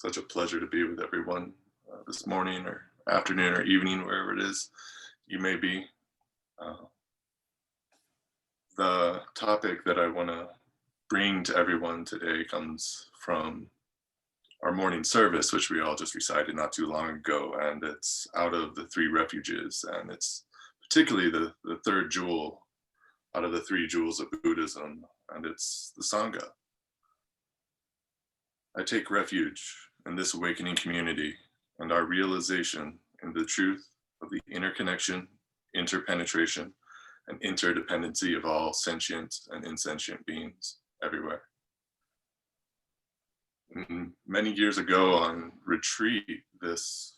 Such a pleasure to be with everyone this morning or afternoon or evening, wherever it is you may be. Uh, the topic that I want to bring to everyone today comes from our morning service, which we all just recited not too long ago, and it's out of the three refuges, and it's particularly the third jewel out of the three jewels of Buddhism, and it's the Sangha. I take refuge in this awakening community and our realization in the truth of the interconnection, interpenetration, and interdependency of all sentient and insentient beings everywhere. Many years ago on retreat, this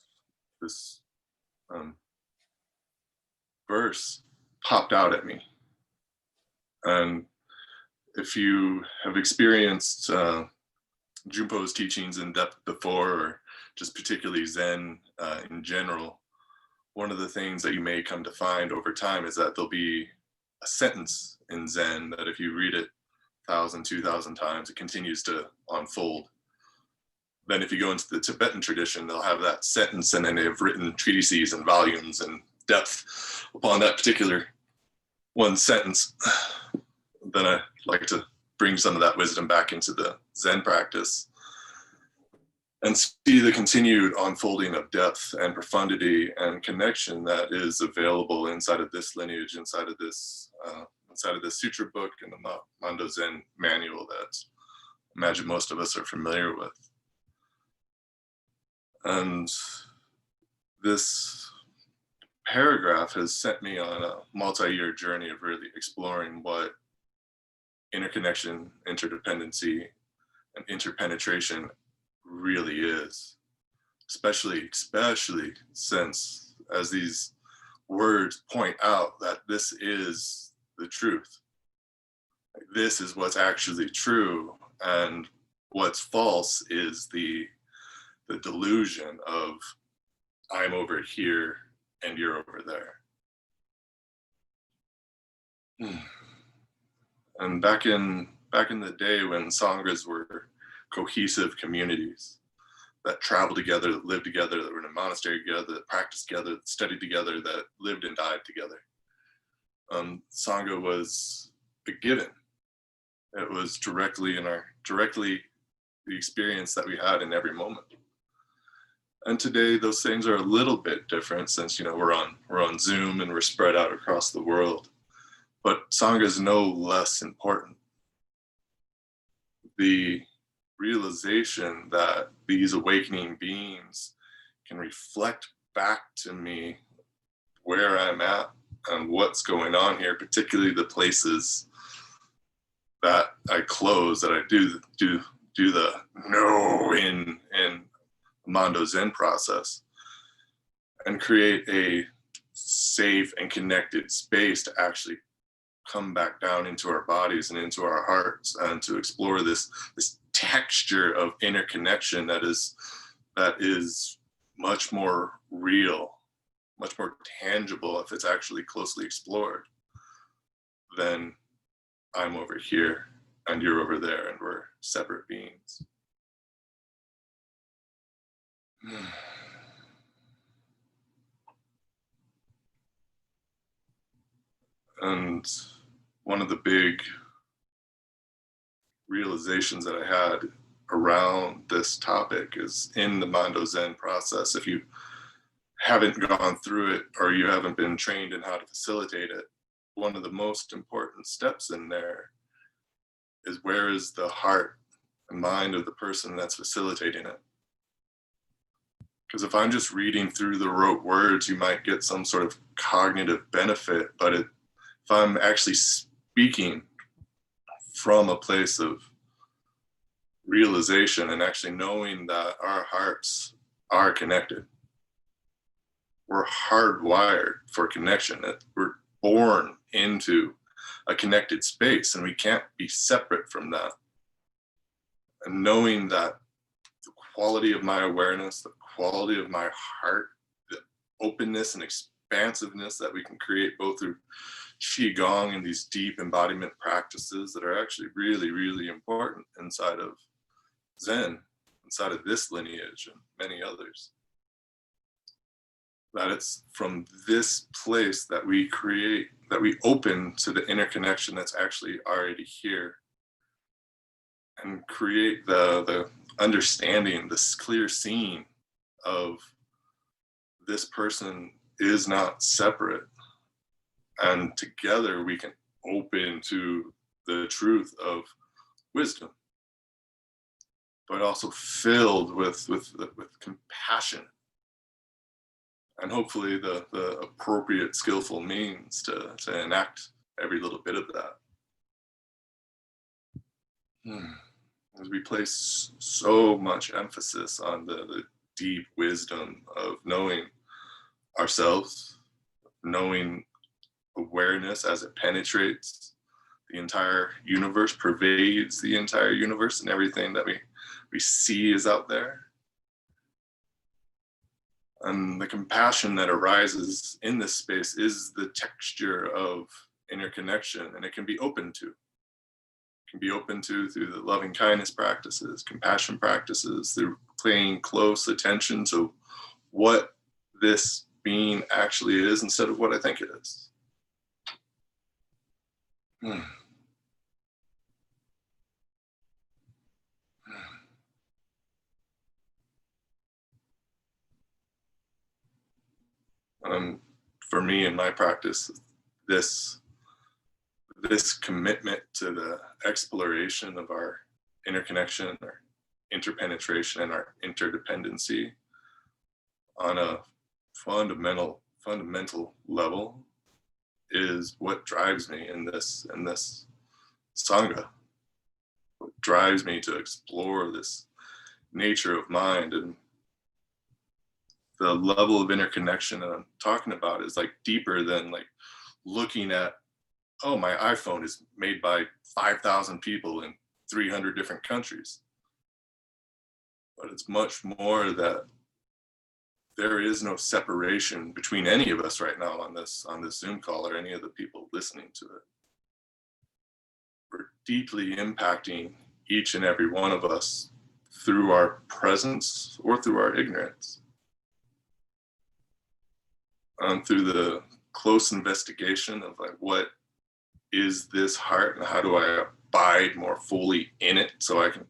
verse popped out at me. And if you have experienced Junpo's teachings in depth before, or just particularly Zen in general, one of the things that you may come to find over time is that there'll be a sentence in Zen that if you read it 1,000, 2,000 times, it continues to unfold. Then if you go into the Tibetan tradition, they'll have that sentence and then they've written treatises and volumes and depth upon that particular one sentence. Then I like to bring some of that wisdom back into the Zen practice and see the continued unfolding of depth and profundity and connection that is available inside of this lineage, inside of this sutra book and the Mando Zen manual that I imagine most of us are familiar with. And this paragraph has sent me on a multi-year journey of really exploring what interconnection, interdependency, and interpenetration really is, especially since, as these words point out, that this is the truth. This is what's actually true, and what's false is the delusion of I'm over here and you're over there. And back in the day when sanghas were cohesive communities that traveled together, that lived together, that were in a monastery together, that practiced together, that studied together, that lived and died together, sangha was a given. It was directly the experience that we had in every moment. And today those things are a little bit different since we're on Zoom and we're spread out across the world. But sangha is no less important. The realization that these awakening beings can reflect back to me where I'm at and what's going on here, particularly the places that I close, that I do the no in Mando Zen process, and create a safe and connected space to actually come back down into our bodies and into our hearts and to explore this texture of interconnection that is much more real, much more tangible if it's actually closely explored than I'm over here and you're over there and we're separate beings. And one of the big realizations that I had around this topic is in the Mando Zen process. If you haven't gone through it or you haven't been trained in how to facilitate it, one of the most important steps in there is where is the heart and mind of the person that's facilitating it. Because if I'm just reading through the rote words, you might get some sort of cognitive benefit, but if I'm actually speaking from a place of realization and actually knowing that our hearts are connected, we're hardwired for connection, that we're born into a connected space and we can't be separate from that. And knowing that the quality of my awareness, the quality of my heart, the openness and expansiveness that we can create both through Qigong and these deep embodiment practices that are actually really, really important inside of Zen, inside of this lineage and many others. That it's from this place that we create, that we open to the interconnection that's actually already here, and create the understanding, this clear seeing of this person is not separate. And together we can open to the truth of wisdom, but also filled with compassion, and hopefully the appropriate skillful means to enact every little bit of that. As we place so much emphasis on the deep wisdom of knowing ourselves, knowing awareness as it penetrates the entire universe, pervades the entire universe, and everything that we see is out there. And the compassion that arises in this space is the texture of interconnection, and it can be open to. It can be open to through the loving kindness practices, compassion practices, through paying close attention to what this being actually is instead of what I think it is. For me in my practice, this commitment to the exploration of our interconnection, our interpenetration, and our interdependency on a fundamental level is what drives me in this sangha. What drives me to explore this nature of mind. And the level of interconnection that I'm talking about is like deeper than like looking at, oh, my iPhone is made by 5,000 people in 300 different countries. But it's much more that there is no separation between any of us right now on this Zoom call, or any of the people listening to it. We're deeply impacting each and every one of us through our presence or through our ignorance. Through the close investigation of like, what is this heart, and how do I abide more fully in it so I can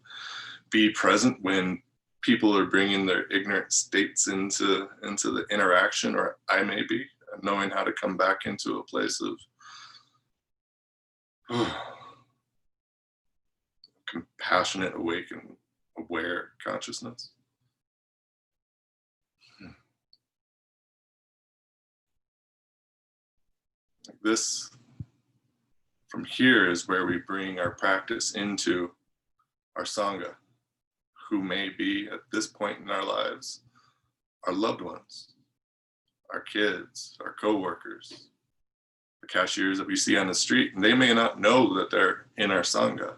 be present when people are bringing their ignorant states into the interaction, or I may be, and knowing how to come back into a place of compassionate, awakened, aware consciousness. This, from here, is where we bring our practice into our sangha, who may be at this point in our lives our loved ones, our kids, our coworkers, the cashiers that we see on the street, and they may not know that they're in our sangha,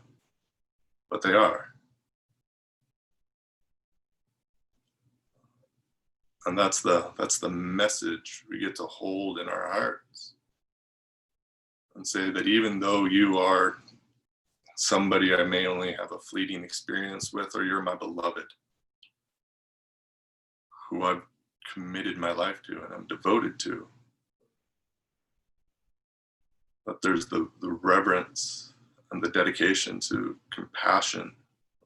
but they are. And that's the message we get to hold in our hearts, and say that even though you are somebody I may only have a fleeting experience with, or you're my beloved, who I've committed my life to and I'm devoted to, that there's the reverence and the dedication to compassion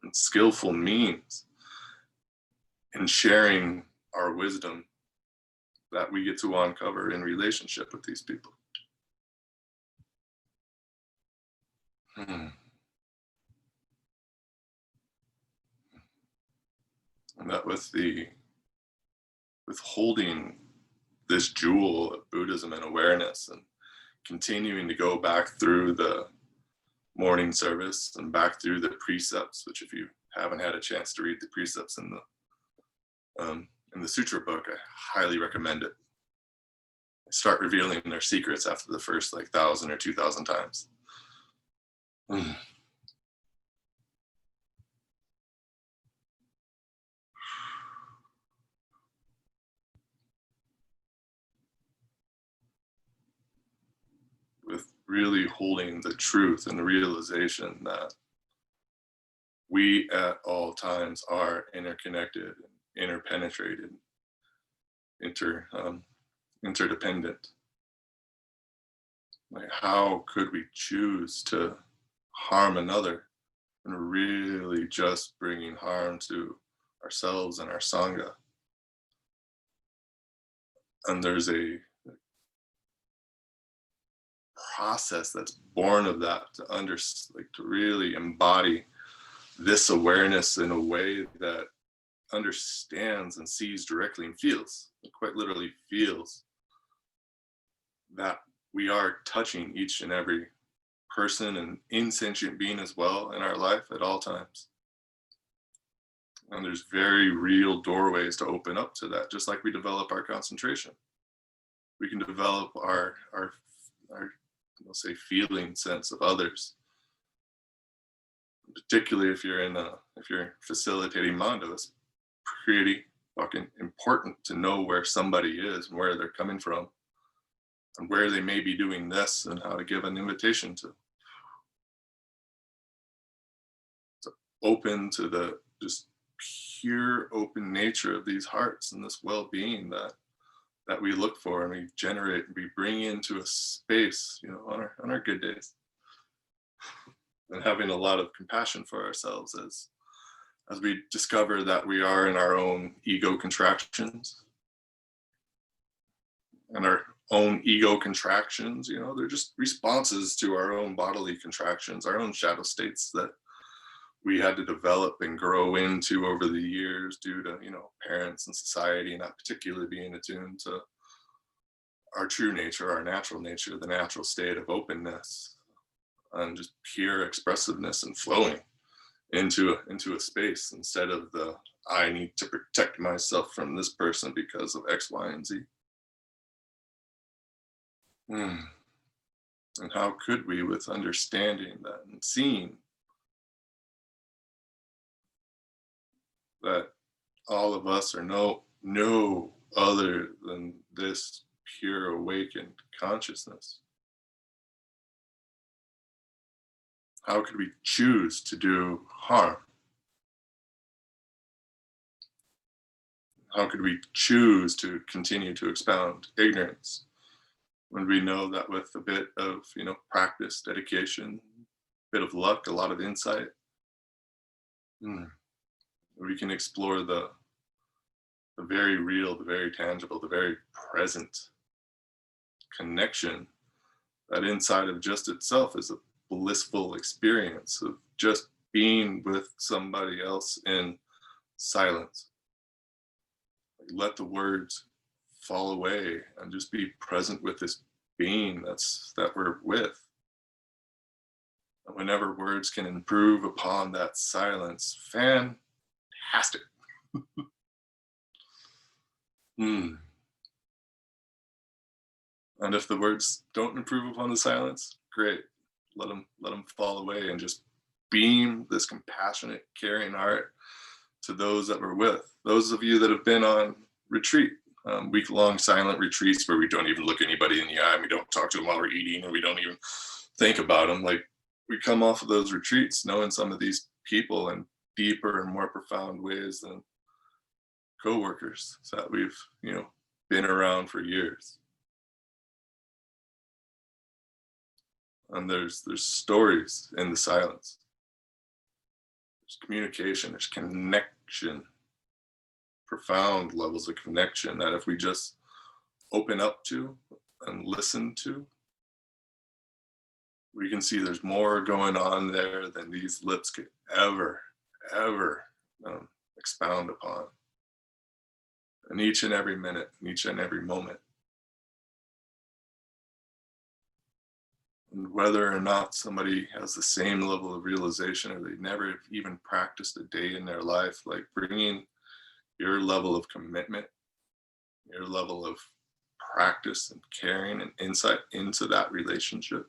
and skillful means in sharing our wisdom that we get to uncover in relationship with these people. And that with holding this jewel of Buddhism and awareness, and continuing to go back through the morning service and back through the precepts, which if you haven't had a chance to read the precepts in the sutra book, I highly recommend it. Start revealing their secrets after the first 1,000 or 2,000 times. With really holding the truth and the realization that we we at all times are interconnected, interpenetrated, interdependent. Like, how could we choose to harm another and really just bringing harm to ourselves and our sangha? And there's a process that's born of that to really embody this awareness in a way that understands and sees directly and feels, quite literally feels, that we are touching each and every person and insentient being as well in our life at all times. And there's very real doorways to open up to that, just like we develop our concentration. We can develop our we'll say feeling sense of others, particularly if you're facilitating mando. It's pretty fucking important to know where somebody is and where they're coming from and where they may be doing this and how to give an invitation to open to the just pure open nature of these hearts and this well-being that we look for and we generate and we bring into a space, on our good days, and having a lot of compassion for ourselves as we discover that we are in our own ego contractions. And our own ego contractions, they're just responses to our own bodily contractions, our own shadow states that we had to develop and grow into over the years due to, parents and society not particularly being attuned to our true nature, our natural nature, the natural state of openness and just pure expressiveness and flowing into a space instead of the I need to protect myself from this person because of X, Y, and Z. And how could we, with understanding that and seeing that all of us are no other than this pure awakened consciousness, how could we choose to do harm? How could we choose to continue to expound ignorance when we know that with a bit of, practice, dedication, a bit of luck, a lot of insight, we can explore the very real, the very tangible, the very present connection that inside of just itself is a blissful experience of just being with somebody else in silence. Let the words fall away and just be present with this being that we're with. And whenever words can improve upon that silence, fantastic. And if the words don't improve upon the silence, great. Let them fall away and just beam this compassionate, caring heart to those that we're with. Those of you that have been on retreat, week-long silent retreats where we don't even look anybody in the eye, and we don't talk to them while we're eating, and we don't even think about them. Like, we come off of those retreats knowing some of these people in deeper and more profound ways than coworkers that we've, been around for years. And there's stories in the silence. There's communication, there's connection, profound levels of connection that if we just open up to and listen to, we can see there's more going on there than these lips could ever expound upon. And each and every minute, each and every moment. And whether or not somebody has the same level of realization or they never even practiced a day in their life, like bringing your level of commitment, your level of practice and caring and insight into that relationship,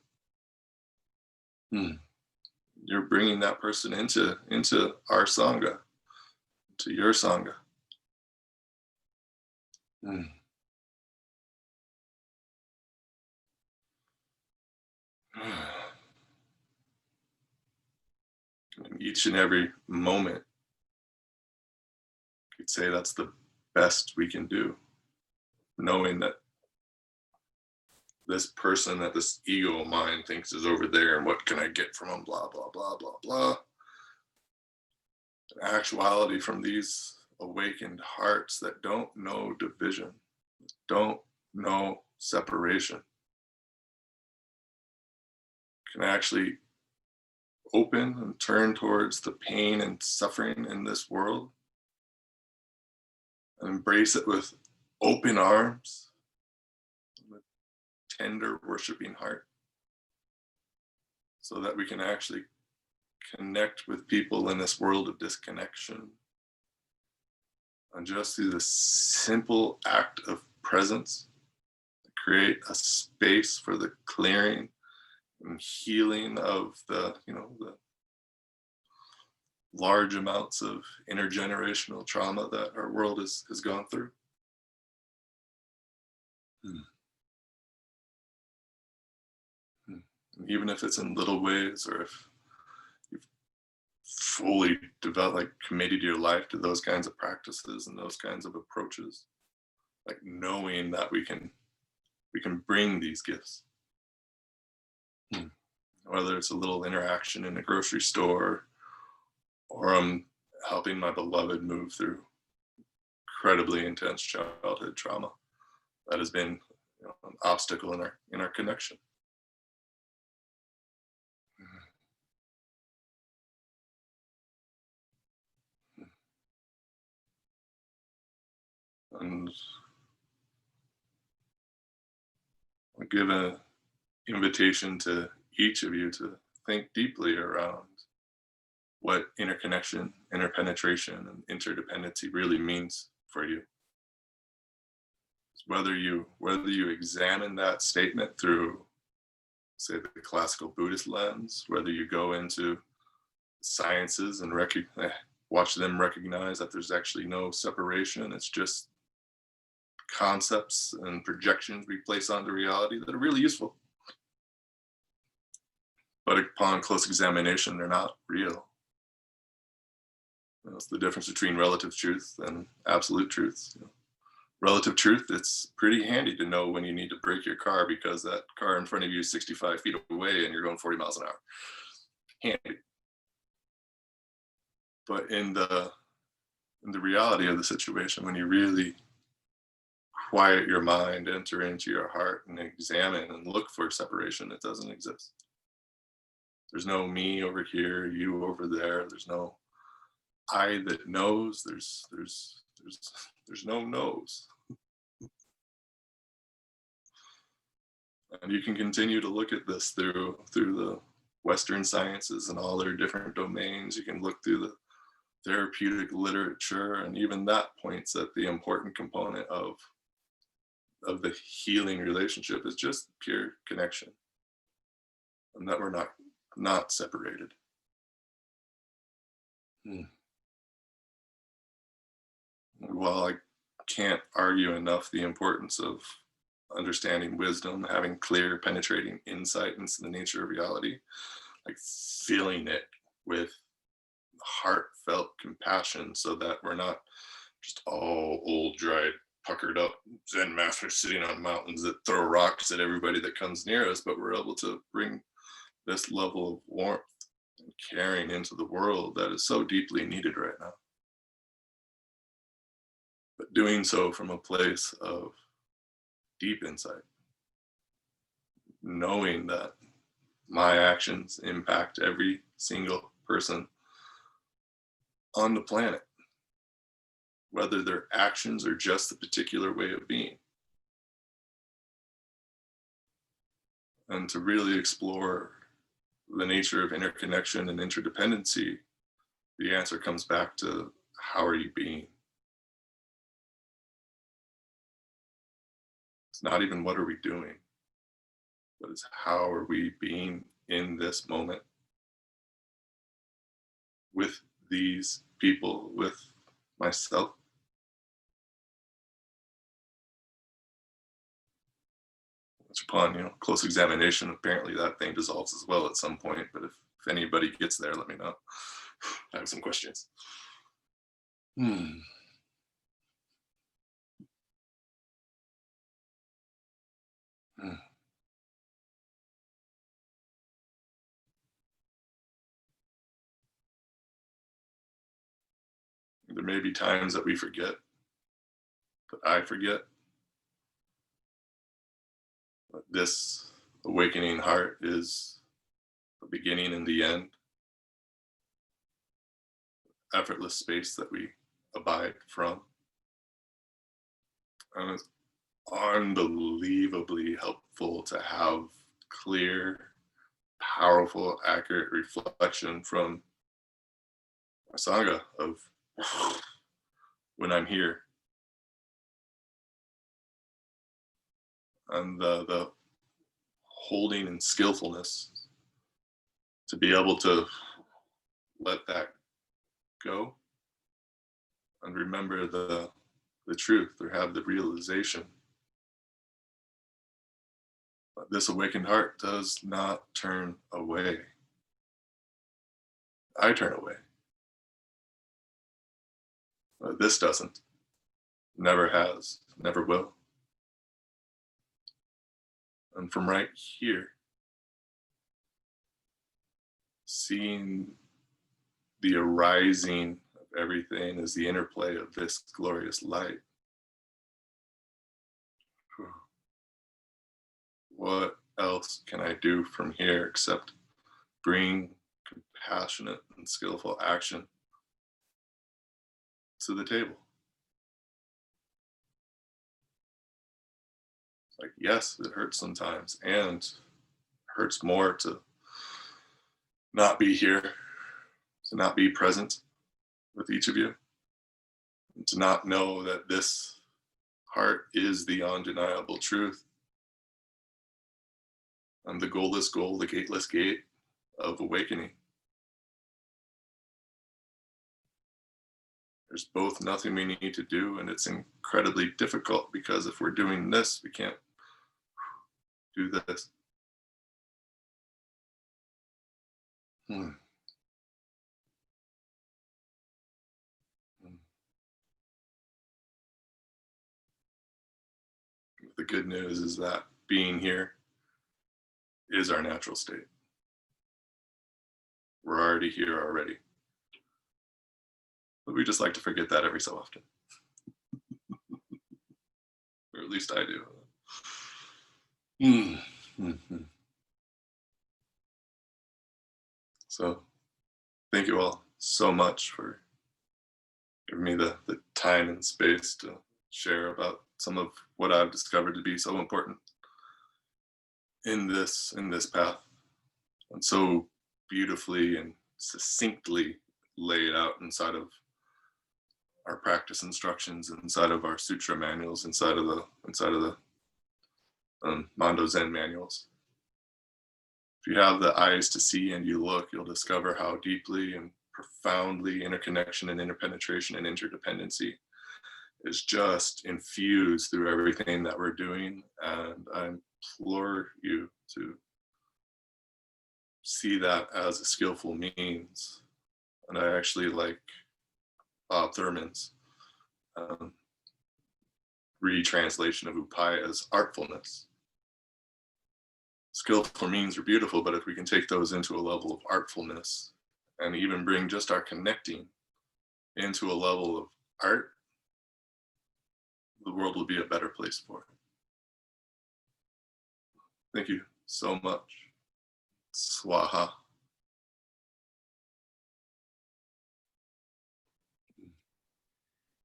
you're bringing that person into our sangha, to your sangha. And each and every moment, you could say that's the best we can do, knowing that this person that this ego of mine thinks is over there and what can I get from them, blah, blah, blah, blah, blah. In actuality, from these awakened hearts that don't know division, don't know separation, can actually open and turn towards the pain and suffering in this world and embrace it with open arms, with tender, worshiping heart, so that we can actually connect with people in this world of disconnection. And just through the simple act of presence, create a space for the clearing and healing of the large amounts of intergenerational trauma that our world has gone through. Even if it's in little ways, or if you've fully developed, like committed your life to those kinds of practices and those kinds of approaches, like knowing that we can bring these gifts. Whether it's a little interaction in a grocery store, or I'm helping my beloved move through incredibly intense childhood trauma that has been an obstacle in our connection. And I give an invitation to each of you to think deeply around what interconnection, interpenetration, and interdependency really means for you. Whether you examine that statement through, say, the classical Buddhist lens, whether you go into sciences and watch them recognize that there's actually no separation, it's just concepts and projections we place onto reality that are really useful. But upon close examination, they're not real. That's the difference between relative truth and absolute truth. Relative truth, it's pretty handy to know when you need to brake your car because that car in front of you is 65 feet away and you're going 40 miles an hour. Handy. But in the reality of the situation, when you really quiet your mind, enter into your heart, and examine and look for separation, it doesn't exist. There's no me over here, you over there. There's no I that knows. There's no knows. And you can continue to look at this through the Western sciences and all their different domains. You can look through the therapeutic literature, and even that points at the important component of the healing relationship is just pure connection, and that we're not separated. While I can't argue enough the importance of understanding wisdom, having clear, penetrating insight into the nature of reality, like feeling it with heartfelt compassion, so that we're not just all old, dried, puckered up Zen masters sitting on mountains that throw rocks at everybody that comes near us, but we're able to bring this level of warmth and caring into the world that is so deeply needed right now. But doing so from a place of deep insight, knowing that my actions impact every single person on the planet, whether their actions are just the particular way of being. And to really explore the nature of interconnection and interdependency, the answer comes back to how are you being? It's not even what are we doing, but it's how are we being in this moment with these people, with myself. Which upon close examination, apparently that thing dissolves as well at some point. But if If anybody gets there, let me know. I have some questions. Hmm. Hmm. There may be times that we forget, that I forget, but this awakening heart is the beginning and the end, effortless space that we abide from. And it's unbelievably helpful to have clear, powerful, accurate reflection from a sangha of when I'm here. And the holding and skillfulness to be able to let that go and remember the truth or have the realization that this awakened heart does not turn away. I turn away. But this doesn't. Never has. Never will. And from right here, seeing the arising of everything as the interplay of this glorious light. What else can I do from here except bring compassionate and skillful action to the table? It's like, yes, it hurts sometimes, and hurts more to not be here, to not be present with each of you, and to not know that this heart is the undeniable truth and the goalless goal, the gateless gate of awakening. There's both nothing we need to do, and it's incredibly difficult because if we're doing this, we can't do this. Hmm. Hmm. The good news is that being here is our natural state. We're already here already. But we just like to forget that every so often. Or at least I do. Hmm. Mhm. So thank you all so much for giving me the time and space to share about some of what I've discovered to be so important in this path, and so beautifully and succinctly laid out inside of our practice instructions, inside of our sutra manuals, inside of the Mando Zen manuals. If you have the eyes to see and you look, you'll discover how deeply and profoundly interconnection and interpenetration and interdependency is just infused through everything that we're doing. And I implore you to see that as a skillful means. And I actually like Bob Thurman's um, retranslation of upaya as artfulness. Skillful means are beautiful, but if we can take those into a level of artfulness and even bring just our connecting into a level of art, the world will be a better place for it. Thank you so much. Swaha.